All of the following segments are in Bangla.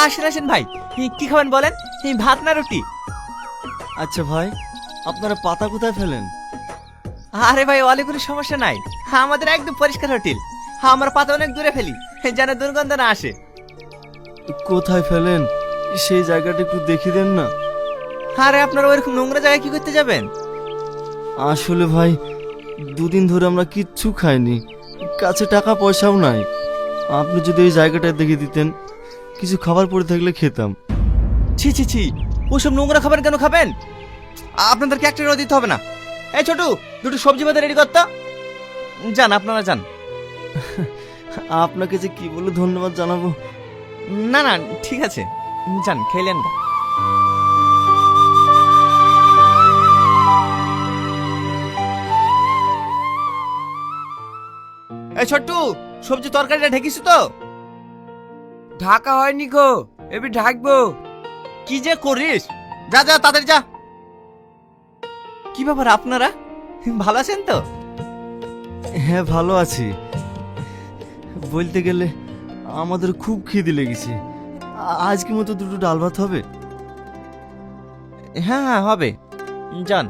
আসেন আসেন ভাই, কি খাবেন বলেন? ভাত না রুটি? আচ্ছা ভাই, আপনারা পাতা কোথায় ফেলেন? আরে ভাই, অলে কোনো সমস্যা নাই, আমাদের একদম পরিষ্কার হোটেল। আমরা পাতা অনেক দূরে ফেলি যেন দুর্গন্ধ না আসে। কোথায় ফেলেন সেই জায়গাটা একটু দেখিয়ে দেন না। আরে আপনারা ওইরকম নোংরা জায়গায় কি করতে যাবেন? আসলে ভাই, দুদিন ধরে আমরা কিচ্ছু খাইনি, কাছে টাকা পয়সাও নাই। আপনি যদি এই জায়গাটা দেখিয়ে দিতেন, কিছু খাবার পড়ে থাকলে খেতাম। ছি ছি ছি, ওসব নোংরা খাবার কেন খাবেন? আপনাদেরকে একটা টাকাও দিতে হবে না। এই ছোটু, দুটো সবজি বাদে রেডি করতো। যান, আপনারা যান। আপনাকে যে কি বলে ধন্যবাদ জানাবো। না না, ঠিক আছে, যান, খেলেন না। এই ছোট্টু, সবজি তরকারিটা ঢেকিস তো? ঢাকা হয়নি গো, এবার ঢাকবো। কি যে করিস, যা যা তাদের যা। কি ব্যাপার আপনারা, ভালো আছেন তো? হ্যাঁ ভালো আছি। বলতে গেলে আমাদের খুব খিদে লেগেছে। আজকে মতো দুটো ডাল ভাত হবে? হ্যাঁ হ্যাঁ হবে, যান।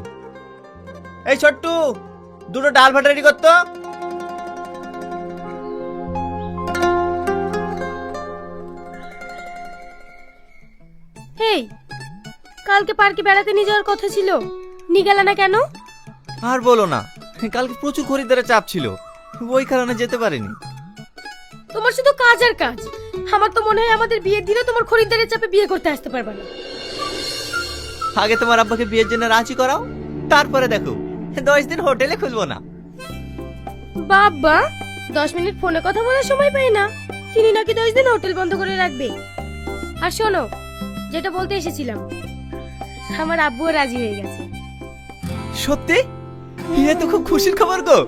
এই ছোট্টু, দুটো ডাল ভাত রেডি করতো। এই, কালকে পার্কে বেড়াতে নিয়ে যাওয়ার কথা ছিল, নিয়ে গেলে না কেন? আর বলো না, কালকে প্রচুর খরিদ্দারের চাপ ছিল, ওই কারণে যেতে পারিনি। তোমার শুধু কাজ আর কাজ। আমার তো মনে হয় আমাদের বিয়ের দিনে তোমার খরিদ্দারের চাপে বিয়ে করতে আসতে পারবে না। আগে তোমার আব্বাকে বিয়ের জন্য রাজি করাও, তারপরে দেখো 10 দিন হোটেলে খুলবো না। বাবা, 10 মিনিট ফোনে কথা বলার সময় পাই না, তিনি নাকি 10 দিন হোটেল বন্ধ করে রাখবে। আর শোনো, যেটা বলতে এসেছিলাম, আমার আব্বুও রাজি হয়ে গেছে। সত্যি? বিয়ে তো খুব খুশির খবর গো।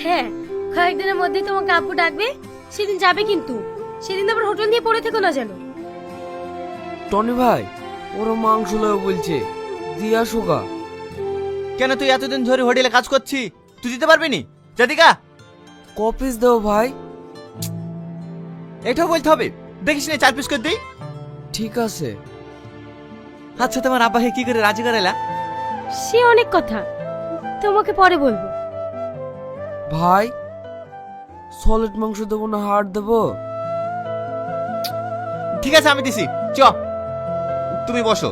হ্যাঁ, কয়েকদিনের মধ্যেই তোমাকে আব্বু ডাকবে, সেদিন যাবে, কিন্তু সেদিন আবার হোটেল নিয়ে পড়ে থেকো না যেন। টনি ভাই, ওরা মাংস লয় বলছে, দিয়া সুগা। কেন, তুই এতদিন ধরে হোটেলে কাজ করছি, তুই দিতে পারবি নি? জাদিকা, কপিস দাও ভাই। এটাও বলতে হবে, দেখিস না 4 পিস করে দিই। ঠিক আছে। আচ্ছা, তোমার আব্বাকে কি করে রাজি করালা? সে অনেক কথা, তোমাকে পরে বলবো। ভাই, সলিড মাংস দেবো না হাড় দেবো? ঠিক আছে, আমি দিছি, চ তুমি বসো।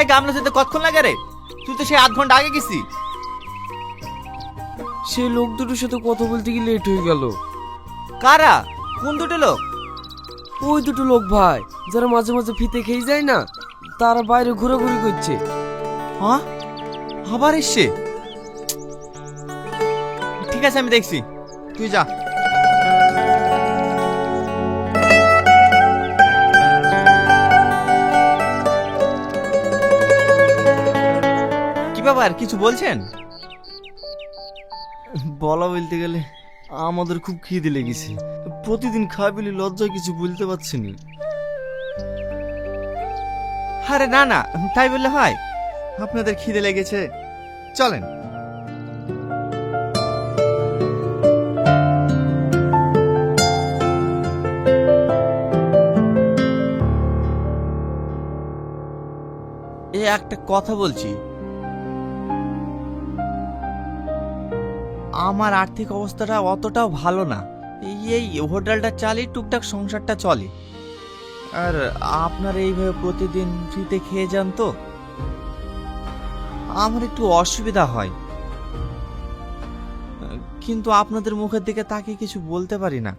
এই গামলা যেতে কতক্ষণ লাগে রে? তুই তো সেই 8 ঘন্টা আগে গেছি। সেই লোক দুটোর সাথে কথা বলতে গিয়ে লেট হয়ে গেল। কারা? কোন দুটো লোক? ওই দুটো লোক ভাই, যারা মাঝে মাঝে ফিতে খেয়ে যায় না, তারা বাইরে ঘোরাঘুরি করছে। হ্যাঁ, আবার এসছে? ঠিক আছে, আমি দেখছি, তুই যা। কি ব্যাপার, কিছু বলছেন? বলা বলতে গেলে আমাদের খুব খিদে লেগেছে, প্রতিদিন খাই বলে লজ্জায় কিছু বলতে পারছি না। আরে না না, তাই বললে হয়? আপনাদের খিদে লেগেছে, চলেন। একটা কথা বলছি, আমার আর্থিক অবস্থাটা অতটাও ভালো না, এই হোটেলটা চালিয়ে টুকটাক সংসারটা চলে। আর আপনার এইভাবে প্রতিদিন ফ্রিতে খেয়ে যান তো আমার একটু অসুবিধা হয়, কিন্তু আপনাদের মুখের দিকে তাকিয়ে কিছু বলতে পারি না।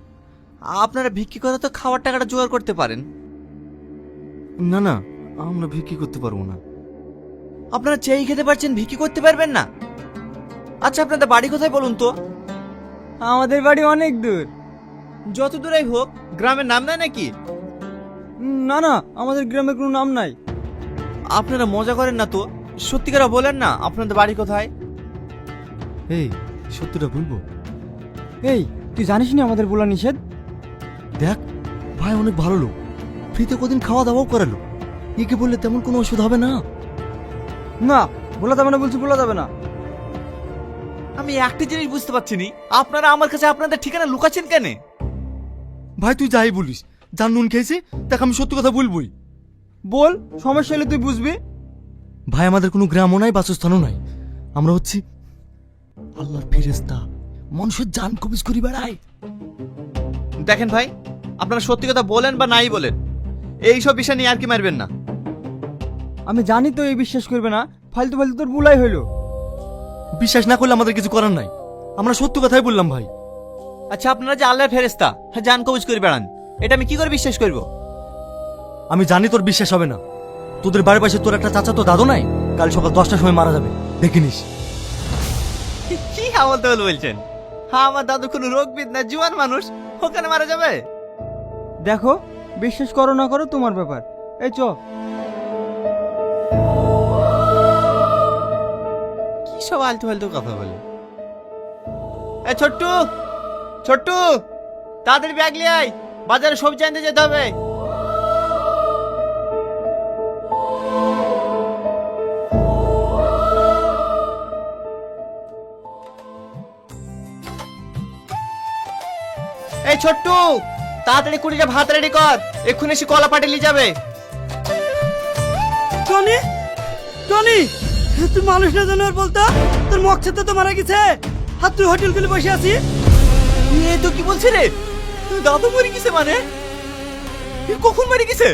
আপনারা ভিক্ষি করে তো খাওয়ার টাকাটা জোগাড় করতে পারেন। না না, আমরা বিক্রি করতে পারবো না। আপনারা চেয়ে খেতে পারছেন, ভিক্ষি করতে পারবেন না? আচ্ছা, আপনাদের বাড়ি কোথায় বলুন তো? আমাদের বাড়ি অনেক দূর। যত দূরেই হোক, গ্রামের নাম নাই নাকি? না না, আমাদের গ্রামে কোনো নাম নাই। আপনারা মজা করেন না তো, সত্যিকারা বলেন না আপনাদের বাড়ি কোথায়। এই সত্যিটা বলবো? এই, তুই জানিস না আমাদের বলা নিষেধ? দেখ ভাই, অনেক ভালো লোক, ফ্রিতে কদিন খাওয়া দাওয়াও করালো। একে বললে তেমন কোনো ওষুধ হবে না। না, বলা যাবে না বলছি, বলা যাবে না। আমি একটা জিনিস বুঝতে পারছি নি, আপনারা আমার কাছে আপনাদের ঠিকানা লুকাচ্ছেন কেন? ভাই তুই যাই বলিস, যার নুন খেয়েছি তাকে আমি সত্যি কথা বলবই। বল, সমস্যা হলে তুই বুঝবি। ভাই আমাদের কোনো গ্রামও নাই, বাসস্থানও নাই, আমরা হচ্ছি আল্লাহর ফেরেশতা, মানুষের জান কবিজ করি বেড়াই। দেখেন ভাই, আপনারা সত্যি কথা বলেন বা নাই বলেন, এইসব বিষয় নিয়ে আর কি মারবেন না। আমি জানি তো এই বিশ্বাস করবে না, ফালতু ফালতু তোর বুলাই হইলো। বিশ্বাস না করলে আমাদের কিছু করার নাই, আমরা সত্য কথাই বললাম ভাই। আচ্ছা, আপনারা যে আল্লাহর ফেরেশতা, হ্যাঁ, জান কবজ করে বেড়ান, এটা আমি কি করে বিশ্বাস করব? আমি জানি তোর বিশ্বাস হবে না, তোদের বাড়ির পাশে তোর একটা চাচা তো দাদু নাই, কাল সকাল 10টার সময় মারা যাবে, দেখিনিস। কি হাওয়াল তাওয়াল বলছেন? হ্যাঁ, আমার দাদু কোনো রোগবিদ না, জুয়ান মানুষ, ওখানে মারা যাবে? দেখো, বিশ্বাস করো না করো তোমার ব্যাপার। এই চ। কি সব আলতু ফালতু কথা বলে। এ ছোট্টু, ছোট্টু, তাদের ব্যাগ নিয়ে আয়, বাজারে সবজি আনতে যেতে হবে। এই ছোট্টু, তাড়াতাড়ি কুড়িটা ভাত রেডি কর, এক্ষুনি এসে কলা পাটে নিয়ে যাবে। টনি, টনি, তুই মানুষ না জানোয়ার বলতো, তোর মকসেদটা তো মারা গেছে, আর তুই হোটেল খুলে বসে আছিস। এ তো কি বলছে রে? দাদু মরে গেছে মানে? এ কখন মরে গেছে?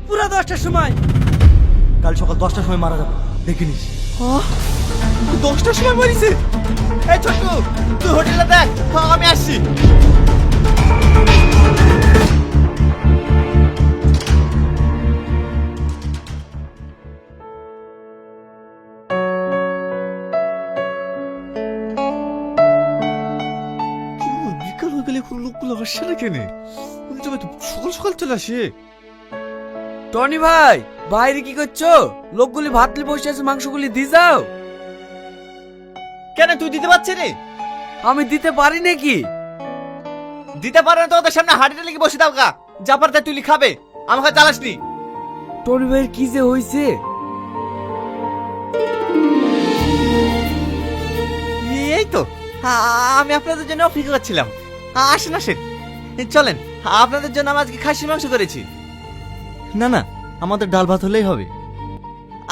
পুরা 10টার সময়। কাল সকাল 10টার সময় মারা যাবে, দেখিনিস। 10টার সময় মরেছে? এই ছোট্ট, তুই হোটেলে দেখ, আমি আসছি। বিকাল হয়ে গেলে কোনো লোকগুলো আসছে না কেন? সকাল সকাল চলে আসে। টনি ভাই, বাইরে কি করছো? লোকগুলি ভাতলি বসে আছে, মাংসগুলি দিয়ে যাও। কেন তুই দিতে পারছিস রে? আমি দিতে পারি নাকি? দিতে পারো না তো ওদের সামনে হাড়িটা লেগে বসে দাও গা, যা পারতে তুই খাবে, আমাকে জ্বালাসনি। টনি ভাইয়ের কি যে হয়েছে? এই তো আমি আপনাদের জন্য অপেক্ষা করছিলাম। আসেন আসেন, চলেন, আপনাদের জন্য আমি আজকে খাসির মাংস করেছি। না না, আমাদের ডাল ভাত হলেই হবে।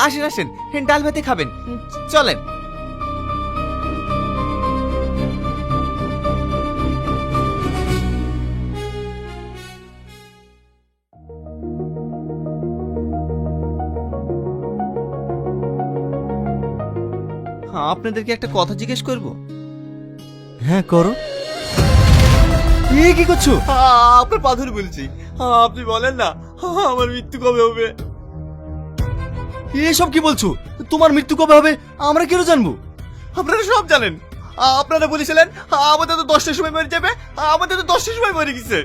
আসেন আসেন, ডাল ভাতে খাবেন, চলেন। আপনাদেরকে একটা কথা জিজ্ঞেস করব? হ্যাঁ করো। কি করছো? আপনার পা ধরে বলছি, আপনি বলেন না আমার মৃত্যু কবে হবে? এসব কি বলছো? তোমার মৃত্যু কবে হবে আমরা কেন জানবো? আপনারা সব জানেন, আপনারা বলেছিলেন আমাদের তো 10টার সময় মরে যাবে, আমাদের তো 10টার সময় মরে গেছে।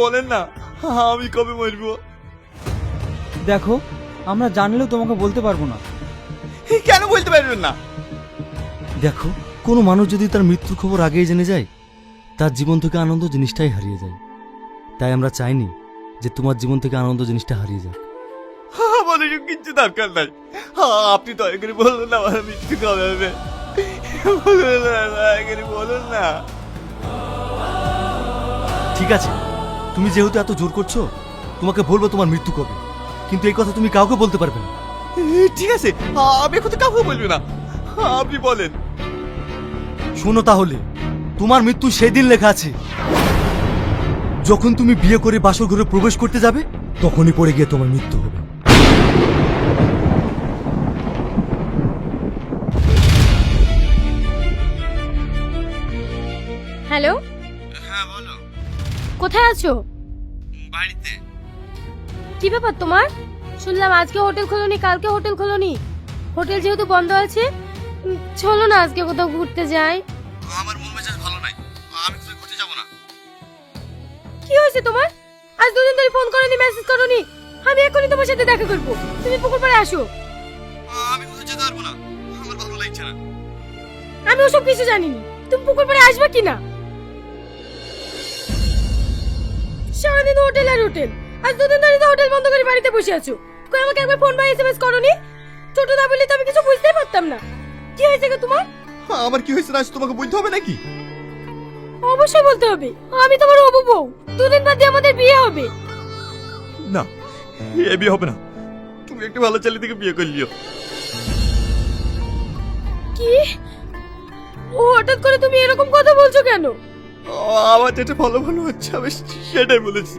বলেন না আমি কবে মরবো? দেখো, আমরা জানলেও তোমাকে বলতে পারবো না। কেন বলতে পারবেন না? দেখো, কোনো মানুষ যদি তার মৃত্যুর খবর আগেই জেনে যায়, তার জীবন থেকে আনন্দ জিনিসটাই হারিয়ে যায়। তাই আমরা চাইনি যে তোমার জীবন থেকে আনন্দ জিনিসটা হারিয়ে যাক। আমার এসব কিচ্ছু দরকার নাই, আপনি দয়া করে বলুন না আমার মৃত্যু কবে হবে, বলুন না, দয়া করে বলুন না। ঠিক আছে, তুমি যেহেতু এত জোর করছো, তোমাকে বলবো তোমার মৃত্যু কবে, কিন্তু এই কথা তুমি কাউকে বলতে পারবে না। ঠিক আছে, আমি এখন তো কাউকে বলবো না, আপনি বলেন। শোনো তাহলে, তোমার মৃত্যু সেই দিন লেখা আছে যখন তুমি বিয়ে করে বাসর ঘরে প্রবেশ করতে যাবে, তখনই পড়ে গিয়ে তোমার মৃত্যু হবে। হ্যালো, হ্যাঁ বলো। কোথায় আছো? বাড়িতে। কি ব্যাপার তোমার? শুনলাম আজকে হোটেল খোলনি, কালকে হোটেল খোলনি। হোটেল যেহেতু বন্ধ আছে, চলো না আজকে কোথাও ঘুরতে যাই। আমার মন মেজাজ ভালো নাই, আমি কোথাও ঘুরতে যাব না। কি হয়েছে তোমার? আজ দুদিন ধরে ফোন করোনি, মেসেজ করোনি। আমি এখনই তোমার সাথে দেখা করব, তুমি পুকুর পাড়ে আসো। আমি কোথাও যেতে পারবো না, আমার ভালো লাগছে না। আমি ওসব কিছু জানি না, তুমি পুকুর পাড়ে আসবে কি না? সারাদিন হোটেল আর হোটেল, আজ দুদিন ধরে তো হোটেল বন্ধ করে বাড়িতে বসে আছো। কই আমাকে একবার ফোন বা এসএমএস করোনি? ছোট না বললে তো আমি কিছু বুঝতেই পারতাম না। কি হয়েছে গো তোমার? আমার কি হয়েছে না তোমাকে বলতে হবে নাকি? অবশ্যই বলতে হবে, আমি তোমার হবু বউ। দুদিন বাদে আমাদের বিয়ে হবে। না, এ বিয়ে হবে না। তুমি একটা ভালো ছেলে থেকে বিয়ে করলিও। কি? ও হঠাৎ করে তুমি এরকম কথা বলছো কেন? আমার যেটা ভালো ভালো হচ্ছে আমি সেটাই বলেছি।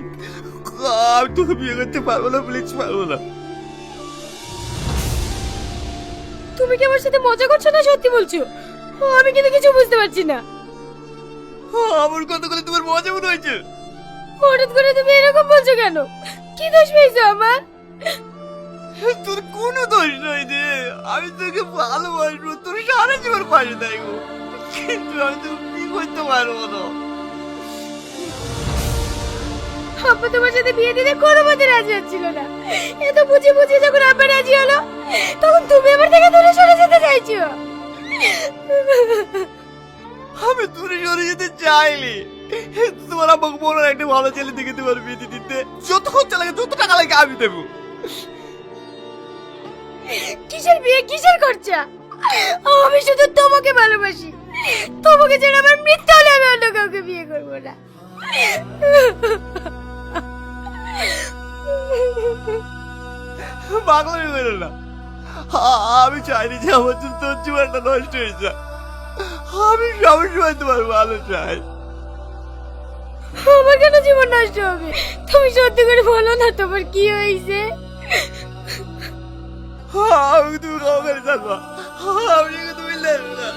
আমি তোকে বিয়ে করতে পারবো না, প্লিজ পারবো না। তুমি কি আমার সাথে মজা করছো না সত্যি বলছো? আমি কিন্তু কিছু বুঝতে পারছি না। আমার কথাগুলো তোমার মজা মনে হয়েছে? হঠাৎ করে তুমি এরকম বলছো কেন? কি দোষ পেয়েছো আমার? তোর কোনো দোষ নয় রে। আমি তোকে ভালোবাসবো, তোর সারা জীবন পাশে থাকবো, কিন্তু আমি তোকে কি করতে পারবো না। আব্বা তোমার সাথে বিয়ে দিতে কোনো মতে রাজি হচ্ছিল না। এত বুঝে বুঝে যখন আব্বা রাজি হলো, তখন তুমি আমার থেকে দূরে সরে যেতে চাইছো। আমি দূরে সরে যেতে চাইনি। তোমার আমাকে বলো একটা ভালো ছেলে দেখে তোমার বিয়ে দিতে। যত খরচা লাগে, যত টাকা লাগে আমি দেবো। কিসের বিয়ে, কিসের খরচা? আমি শুধু তোমাকে ভালোবাসি। তোমাকে ছেড়ে আমার মৃত্যু হলে আমি অন্য কাউকে বিয়ে করবো না। পাগলামি করো না। আমি চাইনি যে আমার জন্য তোর জীবনটা নষ্ট হয়ে যায়। আমি সবসময় তোমার ভালো চাই। আমার কেন জীবন নষ্ট হবে? তুমি সত্যি করে বলো না তোমার কি হয়েছে? আমি তুমি কাউকে জানবো, আমি তুমি জানবো না।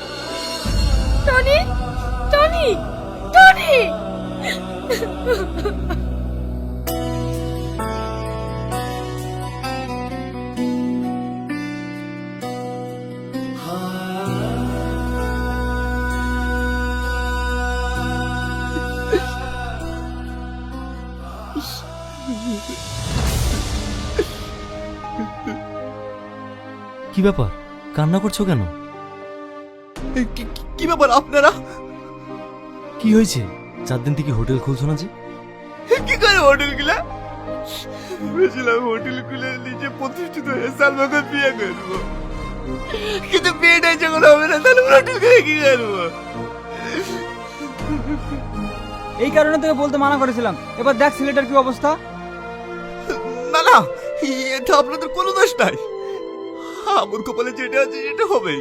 Tony, Tony, Tony! কি ব্যাপার, কান্না করছো কেন? কি ব্যাপার আপনারা? কি হয়েছে? 4 দিন থেকে হোটেল খুলছো না যে? কি করে হোটেল গুলা? ভেবেছিলাম হোটেল খুলে নিজে প্রতিষ্ঠিত হয়ে সালমাকে বিয়ে করবো, কিন্তু বিয়েটাই যখন হবে না তাহলে হোটেল খুলে কি করবো? এই কারণে তোকে বলতে মানা করেছিলাম। এবার দেখ ছেলেটার কি অবস্থা। না না, এটা আপনাদের কোনো দোষ নাই। আমার কপালে যেটা আছে সেটা হবেই।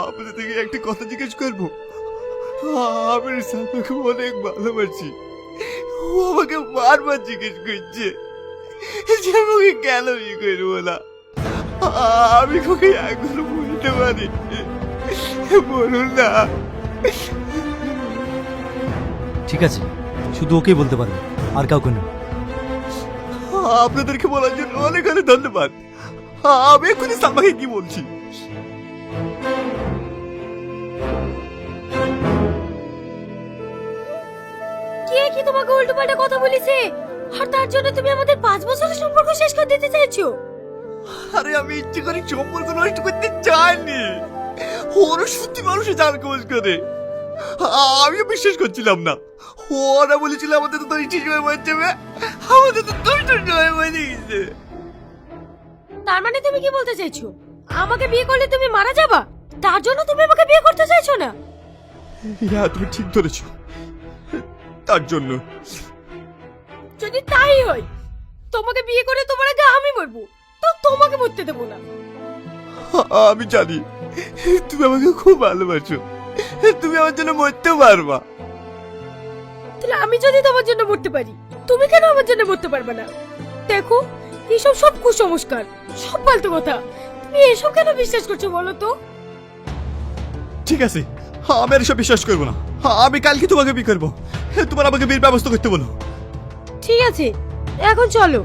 আপনাদের থেকে একটা কথা জিজ্ঞেস করবো। আমি সালমাকে অনেক ভালোবাসি। ও আমাকে বারবার জিজ্ঞেস করছে যে আমাকে কেন বিয়ে করবো না। আমি ওকে একবার বলতে পারি, বলুন না। ঠিক আছে, শুধু ওকেই বলতে পারবে, আর কাউকে না। আপনাদেরকে বলার জন্য অনেক অনেক ধন্যবাদ। আমি এক্ষুনি সালমাকে কি বলছি। কে কি তোমাকে উল্টো পাল্টা কথা বলেছে? আর তার জন্য তুমি আমাদের 5 বছরের সম্পর্ক শেষ করে দিতে চাইছো? আরে আমি ইচ্ছে করে সম্পর্ক নষ্ট করতে চাইনি। ওরা সত্যি মানুষের জান খোঁজ করে। আমিও বিশ্বাস করছিলাম না। ওরা বলেছিল আমাদের তো ইচ্ছে সময় মরে যাবে, আমাদের তো দুইটার সময় মরে গেছে। তার মানে তুমি কি বলতে চাইছো? আমাকে বিয়ে করলে তুমি মারা যাবা, তার জন্য তুমি আমাকে বিয়ে করতে চাইছো না? হ্যাঁ, তুমি ঠিক ধরেছো। তার জন্য যদি তাই হয়, তোমাকে বিয়ে করে তোমার আগে আমি মরবো, তো তোমাকে মরতে দেবো না। আমি জানি তুমি আমাকে খুব ভালোবাসো, তুমি আমার জন্য মরতে পারবা। তাহলে আমি যদি তোমার জন্য মরতে পারি, তুমি কেন আমার জন্য মরতে পারবে না? দেখো, এসব সব কুসংস্কার, সব ফালতু কথা। তুমি এসব কেন বিশ্বাস করছো বলো তো? ঠিক আছে, আমি আর এসব বিশ্বাস করবো না। আমি কালকে তোমাকে বিয়ে করবো। তোমার আমাকে বিয়ের ব্যবস্থা করতে বলো। ঠিক আছে, এখন চলো।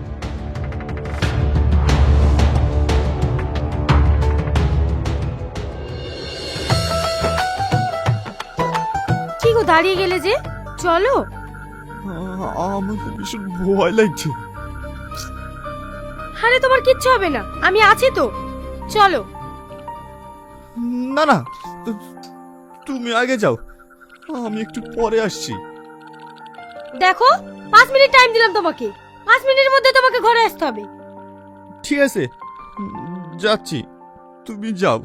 কি গো, দাঁড়িয়ে গেলে যে? চলো। আমার ভীষণ ভয় লাগছে। আরে তোমার কিচ্ছু হবে না, আমি আছি তো। চলো। না না, তুমি আগে যাও, আমি একটু পরে আসছি। দেখো, 5 মিনিট টাইম দিলাম তোমাকে। 5 মিনিটের মধ্যে তোমাকে ঘরে আসতে হবে। ঠিক আছে, যাচ্ছি, তুমি যাও।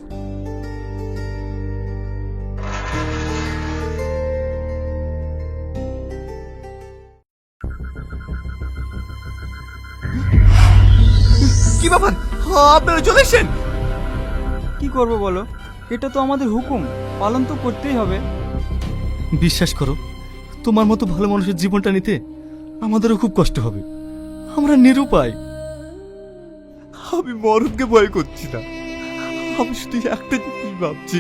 কি ব্যাপার, আপনারা চলে এসেছেন? কি করব বলো, এটা তো আমাদের হুকুম, পালন তো করতেই হবে। বিশ্বাস করো, তোমার মতো ভালো মানুষের জীবনটা নিতে আমাদেরও খুব কষ্ট হবে। আমরা নিরুপায়। আমি মরণকে ভয় করছি না, আমি শুধু একটা জিনিস ভাবছি,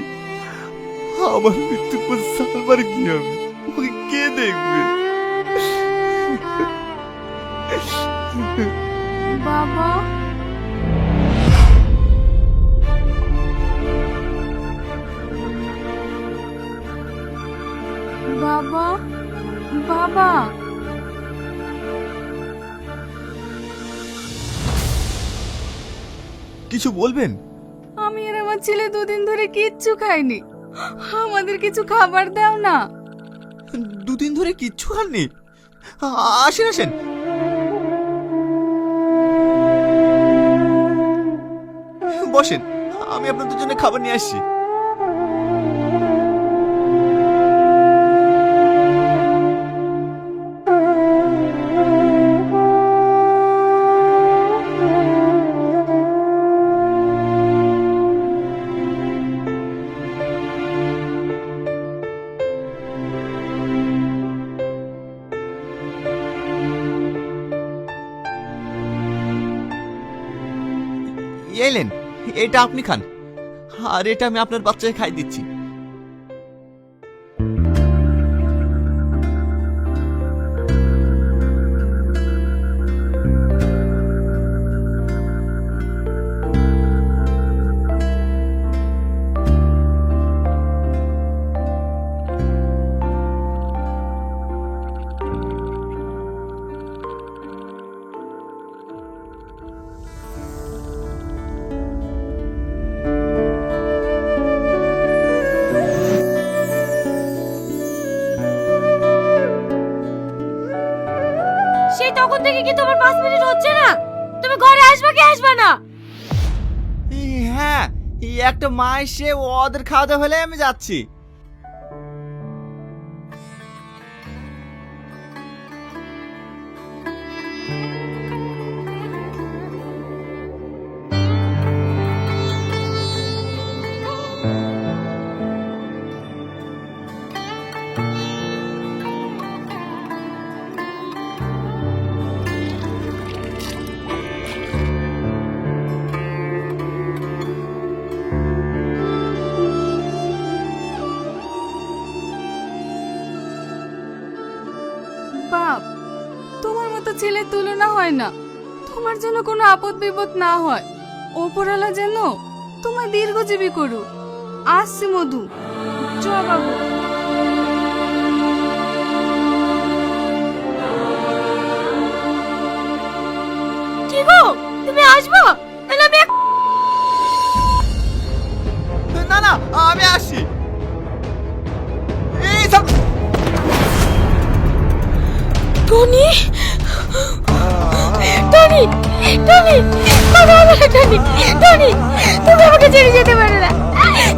আমার মৃত্যুর পর সালমার কি হবে, ওকে কে দেখবে? বাবা, বাবা, বাবা, কিছু বলবেন? আমি আর আমার ছেলে দুদিন ধরে কিচ্ছু খাইনি, আমাদের কিছু খাবার দাও না। দুদিন ধরে কিচ্ছু খাননি? আসেন আসেন। বসেন, আমি আপনাদের জন্য খাবার নিয়ে আসছি। এলেন, এটা আপনি খান, আর এটা আমি আপনার বাচ্চাকে খাই দিচ্ছি। সেই তখন থেকে কি তোমার 5 মিনিট হচ্ছে না? তুমি ঘরে আসবে কি আসবে না? হ্যাঁ, একটা মা এসে ওদের খাওয়া দাওয়া হলে আমি যাচ্ছি। বাপ, তোমার মতো ছেলের তুলনা হয় না, তোমার জন্য কোনো আপদ বিপদ না হয়, ওপরওয়ালা যেন তোমায় দীর্ঘজীবী করুক। আসছি মধু, চ বাবু। কি গো, তুমি আসবে? তাহলে আমি না না, আমি আসছি। এই সব টনি, টনি, টনি, কথা বলো না টনি, টনি, তুমি আমাকে ছেড়ে যেতে পারো না,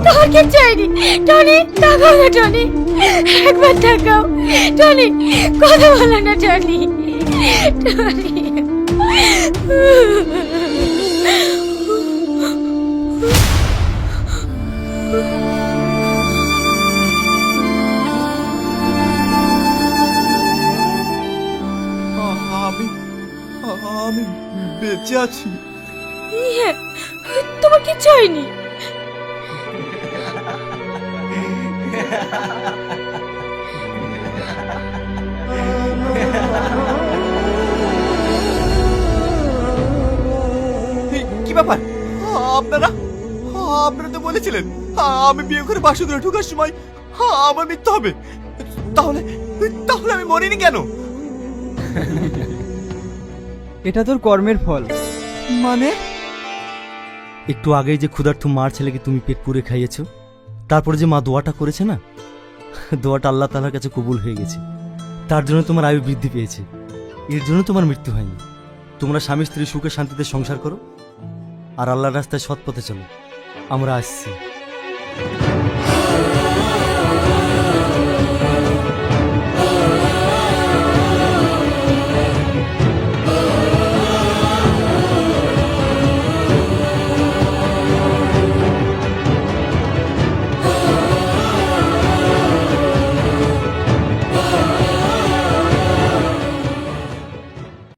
তোমার কিচ্ছু হয়নি। টনি, তাকাও না টনি, একবার তাকাও। টনি, কথা বলো না টনি, টনি। আমি আমি বেঁচে আছি। ইয়ে, তোমার কিচ্ছু হয়নি। কি ব্যাপার, আপনারা আপনারা তো বলেছিলেন আমি বিয়ে করে বাসুদেবে ঢোকার সময় আমার মৃত্যু হবে, তাহলে তাহলে আমি মরিনি কেন? এটা তোর কর্মের ফল। মানে একটু আগেই যে ক্ষুধার্ত মার ছেলেকে তুমি পেট পুরে খাইয়েছো, তারপরে যে মা দোয়াটা করেছে না, দোয়াটা আল্লাহ তাআলার কাছে কবুল হয়ে গেছে। তার জন্য তোমার আয়ু বৃদ্ধি পেয়েছে, এর জন্য তোমার মৃত্যু হয়নি। তোমরা স্বামী স্ত্রী সুখে শান্তিতে সংসার করো আর আল্লাহর রাস্তায় সৎ পথে চলো। আমরা আসছি।